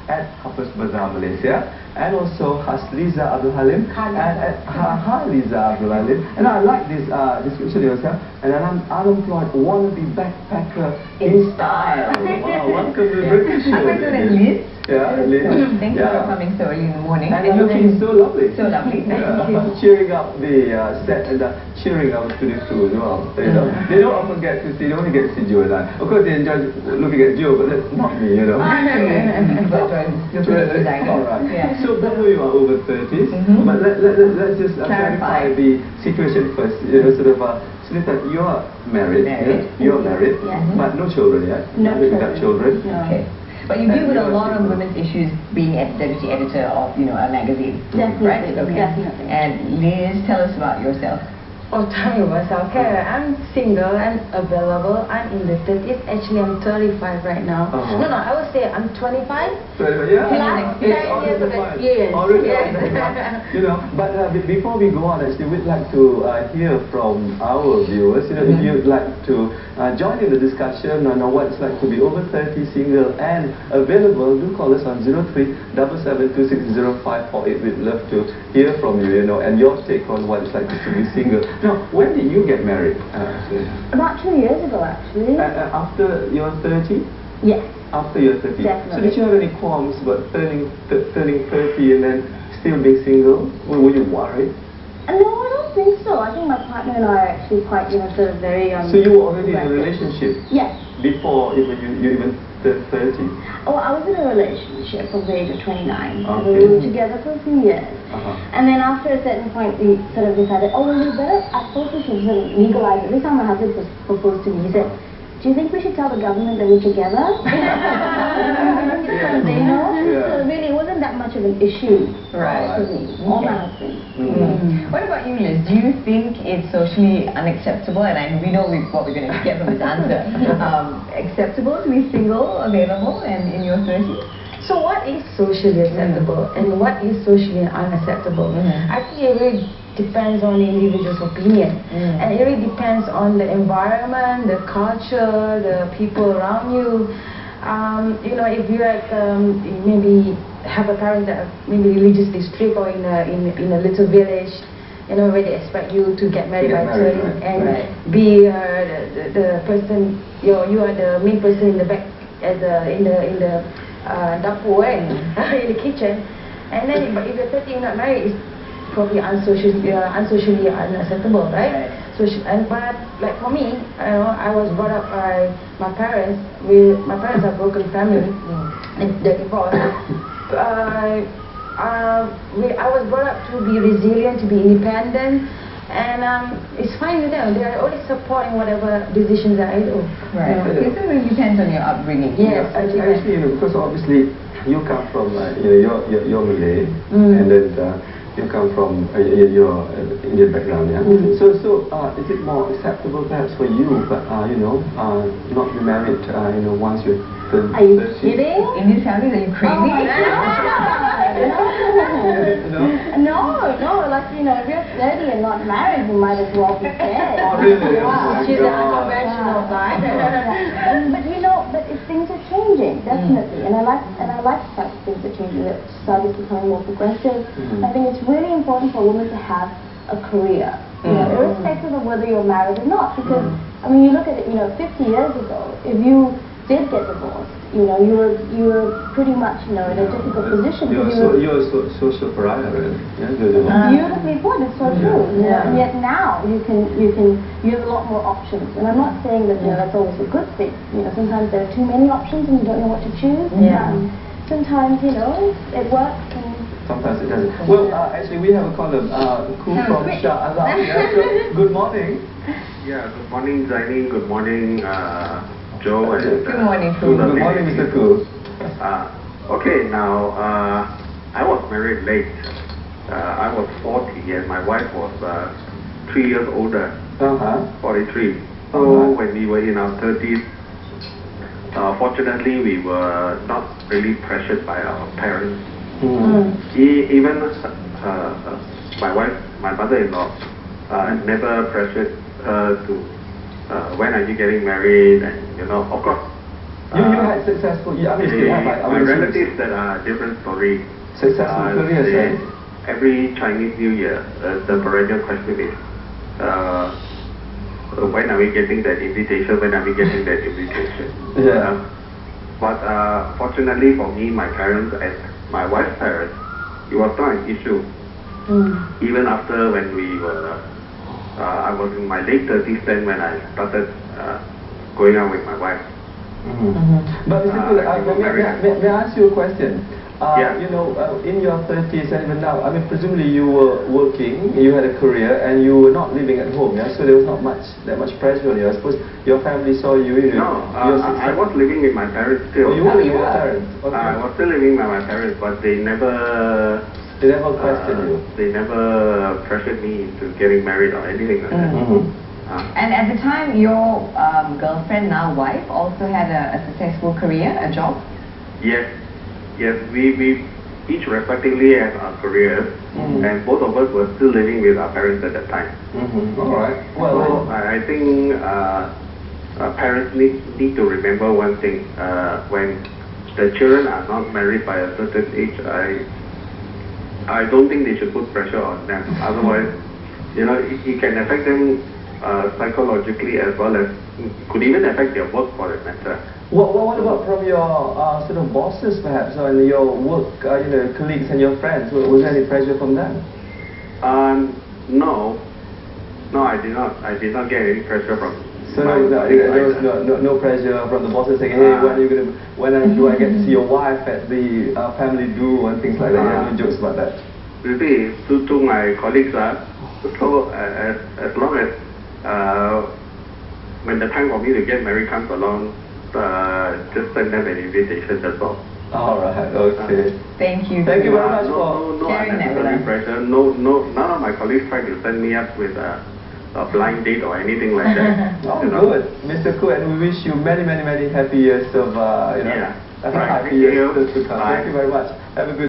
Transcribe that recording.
at Hafiz Bazaar, Malaysia, and also Hasliza Abdul Halim and Haliza Abdul Halim. And I like this description yourself. And I'm unemployed wannabe backpacker in style. Wow, welcome to the British show. Liz. Yeah, Liz. Thank you for coming so early in the morning. And looking so lovely. So lovely. Thank you. Cheering up the set and cheering our studio crew as well. You know, they don't often get to see, they only get to see Joe and I. Of course, they enjoy looking at Joe, but that's not me, you know. Alright. Yeah. So, both of you are over 30s, but let's just clarify the situation first. You know, sort of, Sunitha, you're married. Yeah? You're married, but no children yet. No children. Without children. No. Okay. But you deal with a lot of women's issues being deputy editor of, you know, a magazine. Definitely, right? Okay. definitely. And Liz, tell us about yourself. Oh, tell me myself. Okay, I'm single and available. I'm in the 30s. Actually, I'm 35 right now. No, I would say I'm 25. Yeah. Plus 10 years of experience. You know, but before we go on, actually, we'd like to hear from our viewers. You know, if you'd like to join in the discussion on what it's like to be over 30, single and available, do call us on 0377260548. We'd love to hear from you, you know, and your take on what it's like to be single. Now, when did you get married? About 2 years ago, actually. After you're 30? Yes. After you're 30. Definitely. So did you have any qualms about turning 30 and then still being single? Were you worried? No, I don't think so. I think my partner and I are actually quite, you know, sort of very... so you were already in a relationship? Yes. Before you even turned 30? Oh, I was in a relationship from the age of 29. Okay. We were together for a few years. And then after a certain point, we sort of decided, oh, well, we better, I thought we should sort of legalize it. This time my husband proposed to me. He said, do you think we should tell the government that we're together? They know. So really, it wasn't that much of an issue for me or my husband. What about you, Liz? Do you think it's socially unacceptable? And we know what we're going to get from this answer. Acceptable to be single, available, and in your 30s? So what is socially acceptable and what is socially unacceptable? I think it really depends on the individual's opinion. And it really depends on the environment, the culture, the people around you. You know, if you like, maybe have a parent that maybe religiously strict or in a little village, you know, where they expect you to get married by 30 and be the person, you are the main person in the back, in the dapur, in the kitchen. And then, but if you're 30 and not married, it's probably unsocially unacceptable, right? But like for me, you know, I was brought up by my parents. My parents are broken family, and they're divorced. I was brought up to be resilient, to be independent, and it's fine with them. They are always supporting whatever decisions that I do. Right. So it depends on your upbringing. Yes, actually, you know, because obviously you come from you're Malay, and then you come from your Indian background, yeah. So is it more acceptable perhaps for you, but you know, not be married, you know, once you turn 30? Are you kidding? In these families, are you crazy? Oh my No, like, you know, if you're 30 and not married, you might as well be dead. Oh, really? Wow. She's an unconventional type. But you know, things are changing, definitely. And I like the fact that things are changing, that society is becoming more progressive. I think it's really important for women to have a career, you know, irrespective of whether you're married or not. Because, I mean, you look at it, you know, 50 years ago, if you did get divorced, you know, you were pretty much, you know, in a difficult position. You're a social pariah, really. Beautifully put. It's so true. And yet now you have a lot more options. And I'm not saying that, you know, that's always a good thing. You know, sometimes there are too many options and you don't know what to choose. Sometimes, you know, it works. And sometimes it doesn't. Well, actually, we have a column, Cool from Shah Alam. So, good morning. Yeah, good morning, Zaini. Good morning, Joe. And, good morning, Cool. Good morning, Mr. Cool. Okay, now, I was married late. I was 40 and my wife was 3 years older, 43. So when we were in our 30s, fortunately we were not really pressured by our parents. Even my mother-in-law never pressured her to when are you getting married, and you know, of course You had successful, I mean, still have, my relatives that are different story. Successful careers, right? Every Chinese New Year, the perennial question is, when are we getting that invitation? When are we getting that invitation? Yeah. But fortunately for me, my parents and my wife's parents, it was not an issue. Even after when we were, I was in my late 30s then when I started going out with my wife. But Mr. Kul, may I ask you a question? Yeah. You know, in your 30s and even now, I mean, presumably you were working, you had a career, and you were not living at home, yeah? So there was not that much pressure on you. I suppose your family saw you. No, I was living with my parents still. Oh, you were living with your parents? Okay. I was still living with my parents, but they never... They never questioned you? They never pressured me into getting married or anything like that. And at the time, your girlfriend, now wife, also had a successful career, a job? Yes. Yes, we each respectively have our careers, and both of us were still living with our parents at that time. All right. Well, I think parents need to remember one thing. When the children are not married by a certain age, I don't think they should put pressure on them. Otherwise, you know, it can affect them psychologically as well as could even affect their work for that matter. What about from your sort of bosses perhaps, or your work, you know, colleagues and your friends? Was there any pressure from them? No, I did not. I did not get any pressure from. So there was no pressure from the bosses saying, hey, when do I get to see your wife at the family do and things like that? No jokes about that. Really, to my colleagues, so as long as when the time for me to get married comes along, just send them an invitation, that's all. All right, okay. Thank you. Thank you very much for sharing that with us. Pressure. None of my colleagues tried to send me up with a blind date or anything like that. Oh, good. Mr. Koo, and we wish you many happy years of, happy years to come. Thank you very much. Have a good